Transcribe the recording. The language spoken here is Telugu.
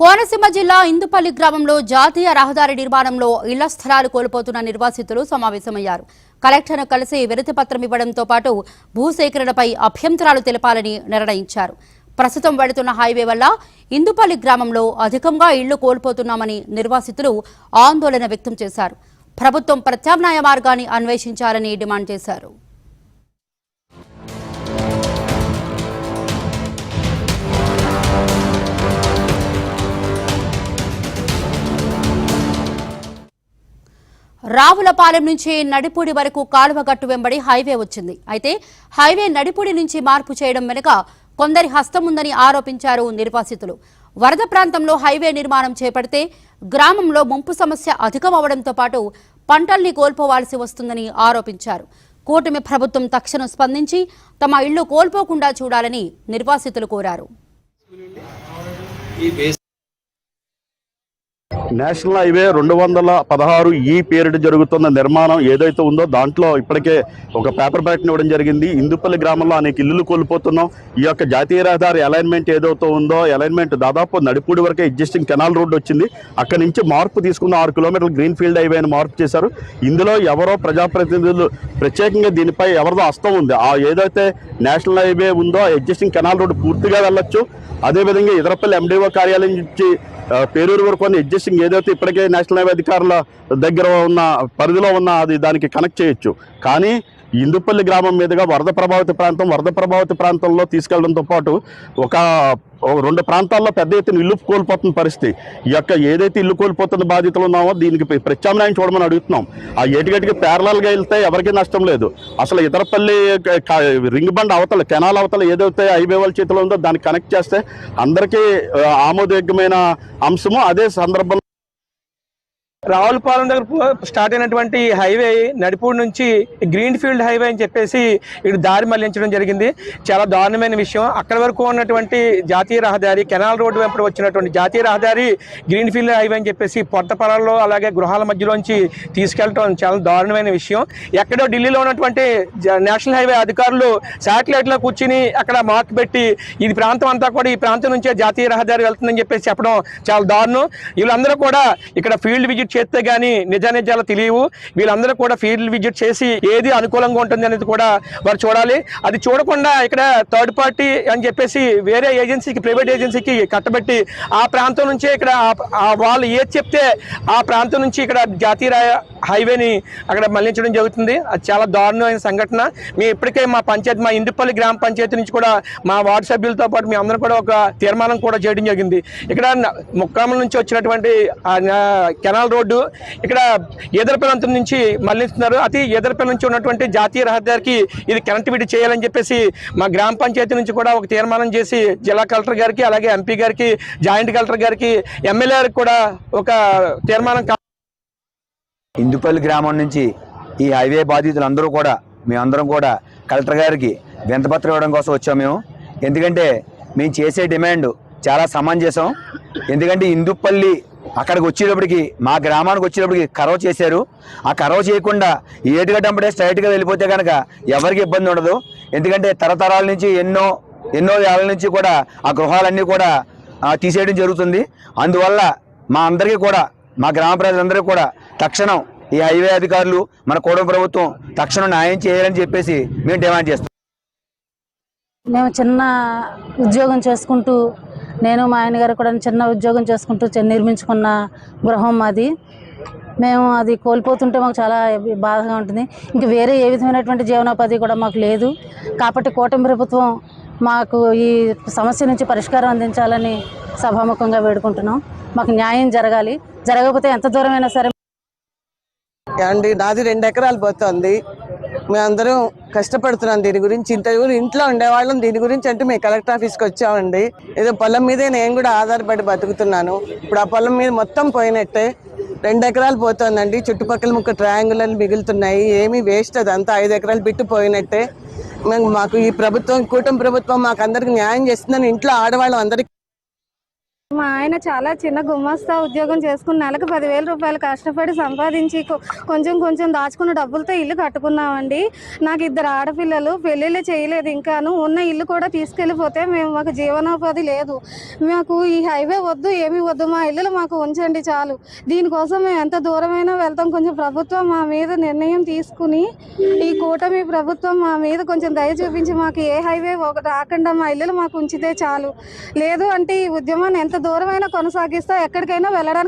కోనసీమ జిల్లా ఇందుపల్లి గ్రామంలో జాతీయ రహదారి నిర్మాణంలో ఇళ్ల స్థలాలు కోల్పోతున్న నిర్వాసితులు సమావేశమయ్యారు. కలెక్టర్ను కలిసి వినతి పత్రం ఇవ్వడంతో పాటు భూసేకరణపై అభ్యంతరాలు తెలపాలని నిర్ణయించారు. ప్రస్తుతం వెళుతున్న హైవే వల్ల ఇందుపల్లి గ్రామంలో అధికంగా ఇళ్లు కోల్పోతున్నామని నిర్వాసితులు ఆందోళన వ్యక్తం చేశారు. ప్రభుత్వం ప్రత్యామ్నాయ మార్గాన్ని అన్వేషించాలని డిమాండ్ చేశారు. రావులపాలెం నుంచి నడిపూడి వరకు కాలువగట్టు వెంబడి హైవే వచ్చింది. అయితే హైవే నడిపూడి నుంచి మార్పు చేయడం వెనుక కొందరి హస్తం ఉందని ఆరోపించారు నిర్వాసితులు. వరద ప్రాంతంలో హైవే నిర్మాణం చేపడితే గ్రామంలో ముంపు సమస్య అధికమవడంతో పాటు పంటల్ని కోల్పోవాల్సి వస్తుందని ఆరోపించారు. కూటమి ప్రభుత్వం తక్షణం స్పందించి తమ ఇళ్లు కోల్పోకుండా చూడాలని నిర్వాసితులు కోరారు. నేషనల్ హైవే 216 ఈ పేరిట జరుగుతున్న నిర్మాణం ఏదైతే ఉందో దాంట్లో ఇప్పటికే ఒక పేపర్ బ్యాట్ని ఇవ్వడం జరిగింది. ఇందుపల్లి గ్రామంలో అనేక ఇల్లులు కోల్పోతున్నాం. ఈ యొక్క జాతీయ రహదారి అలైన్మెంట్ ఏదైతే ఉందో అలైన్మెంట్ దాదాపు నడిపూడి వరకే ఎగ్జిస్టింగ్ కెనాల్ రోడ్ వచ్చింది. అక్కడి నుంచి మార్పు తీసుకున్న 6 కిలోమీటర్ల గ్రీన్ ఫీల్డ్ హైవేని మార్పు చేశారు. ఇందులో ఎవరో ప్రజాప్రతినిధులు ప్రత్యేకంగా దీనిపై ఎవరిదో హస్తం ఉంది. ఆ ఏదైతే నేషనల్ హైవే ఉందో ఎగ్జిస్టింగ్ కెనాల్ రోడ్ పూర్తిగా వెళ్ళొచ్చు. అదేవిధంగా ఇదరపల్లి ఎండిఓ కార్యాలయం నుంచి పేరూరు వరకు ఉన్న ఎగ్జిస్టింగ్ ఏదైతే ఇప్పటికే నేషనల్ హైవే అధికారుల దగ్గర ఉన్న పరిధిలో ఉన్న అది దానికి కనెక్ట్ చేయొచ్చు. కానీ ఇందుపల్లి గ్రామం మీదుగా వరద ప్రభావిత ప్రాంతంలో తీసుకెళ్లడంతో పాటు ఒక 2 ప్రాంతాల్లో పెద్ద ఎత్తున ఇల్లు కోల్పోతున్న పరిస్థితి. ఈ యొక్క ఏదైతే ఇల్లు కోల్పోతున్న బాధితులు ఉన్నామో దీనికి ప్రత్యామ్నాయం చూడమని అడుగుతున్నాం. ఆ ఏటిగటికి ప్యారలల్గా వెళ్తే ఎవరికీ నష్టం లేదు. అసలు ఇతరపల్లి రింగ్ బండ్ అవతల కెనాల్ అవతల ఏదైతే హైవే వాళ్ళ చేతిలో ఉందో దాన్ని కనెక్ట్ చేస్తే అందరికీ ఆమోదయోగ్యమైన అంశము. అదే సందర్భంలో రావులపాలెం దగ్గర స్టార్ట్ అయినటువంటి హైవే నడిపూడి నుంచి గ్రీన్ ఫీల్డ్ హైవే అని చెప్పేసి ఇటు దారి మళ్లించడం జరిగింది. చాలా దారుణమైన విషయం. అక్కడి వరకు ఉన్నటువంటి జాతీయ రహదారి కెనాల్ రోడ్డు వెంపడి వచ్చినటువంటి జాతీయ రహదారి గ్రీన్ ఫీల్డ్ హైవే అని చెప్పేసి పొట్ట పొలాల్లో అలాగే గృహాల మధ్యలోంచి తీసుకెళ్ళటం చాలా దారుణమైన విషయం. ఎక్కడో ఢిల్లీలో ఉన్నటువంటి నేషనల్ హైవే అధికారులు శాటిలైట్లో కూర్చుని అక్కడ మార్క్ పెట్టి ఇది ప్రాంతం అంతా కూడా ఈ ప్రాంతం నుంచే జాతీయ రహదారి వెళ్తుందని చెప్పేసి చెప్పడం చాలా దారుణం. వీళ్ళందరూ కూడా ఇక్కడ ఫీల్డ్ విజిట్ చేస్తే గానీ నిజాలు తెలియవు. వీళ్ళందరూ కూడా ఫీల్డ్ విజిట్ చేసి ఏది అనుకూలంగా ఉంటుంది అనేది కూడా వారు చూడాలి. అది చూడకుండా ఇక్కడ థర్డ్ పార్టీ అని చెప్పేసి వేరే ఏజెన్సీకి ప్రైవేట్ ఏజెన్సీకి కట్టబెట్టి ఆ ప్రాంతం నుంచే ఇక్కడ వాళ్ళు ఏది చెప్తే ఆ ప్రాంతం నుంచి ఇక్కడ జాతీయ హైవేని అక్కడ మళ్లించడం జరుగుతుంది. అది చాలా దారుణమైన సంఘటన. మేము ఇప్పటికే మా ఇందుపల్లి గ్రామ పంచాయతీ నుంచి కూడా మా వార్డు సభ్యులతో పాటు మేము అందరం కూడా ఒక తీర్మానం కూడా చేయడం జరిగింది. ఇక్కడ ముక్కామల నుంచి వచ్చినటువంటి కెనాల్ రోడ్డు ఇక్కడ ఎదరపల్లి నుంచి మళ్లిస్తున్నారు. అతి ఎదరపల్లి నుంచి ఉన్నటువంటి జాతీయ రహదారికి ఇది కనెక్టివిటీ చేయాలని చెప్పేసి మా గ్రామ పంచాయతీ నుంచి కూడా ఒక తీర్మానం చేసి జిల్లా కలెక్టర్ గారికి అలాగే ఎంపీ గారికి జాయింట్ కలెక్టర్ గారికి ఎమ్మెల్యే గారికి కూడా ఒక తీర్మానం. ఇందుపల్లి గ్రామం నుంచి ఈ హైవే బాధితులందరూ కూడా మేమందరం కూడా కలెక్టర్ గారికి వినతిపత్రం ఇవ్వడం కోసం వచ్చాము మేము. ఎందుకంటే మేము చేసే డిమాండ్ చాలా సమంజసం. ఎందుకంటే ఇందుపల్లి అక్కడికి వచ్చేటప్పటికి మా గ్రామానికి వచ్చేటప్పటికి కరవ చేశారు. ఆ కరవ చేయకుండా ఏటుగట్టంపడే స్ట్రైట్గా వెళ్ళిపోతే కనుక ఎవరికి ఇబ్బంది ఉండదు. ఎందుకంటే తరతరాల నుంచి ఎన్నో ఏళ్ళ నుంచి కూడా ఆ గృహాలన్నీ కూడా తీసేయడం జరుగుతుంది. అందువల్ల మా అందరికీ కూడా మా గ్రామ ప్రజలందరికీ కూడా తక్షణం ఈ హైవే అధికారులు మన కూటమి ప్రభుత్వం తక్షణం న్యాయం చేయాలని చెప్పేసి మేము డిమాండ్ చేస్తాం. మేము చిన్న ఉద్యోగం చేసుకుంటూ నేను మా ఆయన గారు కూడా చిన్న ఉద్యోగం చేసుకుంటూ నిర్మించుకున్న గృహం మాది. మేము అది కోల్పోతుంటే మాకు చాలా బాధగా ఉంటుంది. ఇంక వేరే ఏ విధమైనటువంటి జీవనోపాధి కూడా మాకు లేదు. కాబట్టి కూటమి ప్రభుత్వం మాకు ఈ సమస్య నుంచి పరిష్కారం అందించాలని సభాముఖంగా వేడుకుంటున్నాం. మాకు న్యాయం జరగాలి. జరగకపోతే ఎంత దూరమైనా సరే. అండి నాది 2 ఎకరాలు పోతుంది. మేమందరం కష్టపడుతున్నాం దీని గురించి. ఇంట్లో ఉండేవాళ్ళం దీని గురించి అంటే మేము కలెక్టర్ ఆఫీస్కి వచ్చామండి. ఏదో పొలం మీదే నేను కూడా ఆధారపడి బతుకుతున్నాను. ఇప్పుడు ఆ పొలం మీద మొత్తం పోయినట్టే. 2 ఎకరాలు పోతుందండి. చుట్టుపక్కల ముక్క ట్రయాంగులర్లు మిగులుతున్నాయి. ఏమీ వేస్ట్ అదంతా 5 ఎకరాలు బిట్టు పోయినట్టే. మాకు ఈ ప్రభుత్వం కూటమి ప్రభుత్వం మాకు అందరికి న్యాయం చేస్తుందని ఇంట్లో ఆడవాళ్ళం అందరికీ మా ఆయన చాలా చిన్న గుమస్తా ఉద్యోగం చేసుకుని నెలకు 10,000 రూపాయలు కష్టపడి సంపాదించి కొంచెం దాచుకున్న డబ్బులతో ఇల్లు కట్టుకున్నామండి. నాకు 2 ఆడపిల్లలు, పెళ్ళిళ్ళు చేయలేదు ఇంకాను. ఉన్న ఇల్లు కూడా తీసుకెళ్ళిపోతే మాకు జీవనోపాధి లేదు. మాకు ఈ హైవే వద్దు, ఏమీ వద్దు, మా ఇల్లులు మాకు ఉంచండి చాలు. దీనికోసం మేము ఎంత దూరమైనా వెళ్తాం. కొంచెం ప్రభుత్వం మా మీద నిర్ణయం తీసుకుని, ఈ కూటమి ప్రభుత్వం మా మీద కొంచెం దయ చూపించి మాకు ఏ హైవే రాకుండా మా ఇల్లులు మాకు ఉంచితే చాలు. లేదు అంటే ఈ ఉద్యమాన్ని ఎంత దూరమైనా కొనసాగిస్తా, ఎక్కడికైనా వెళ్ళడానికి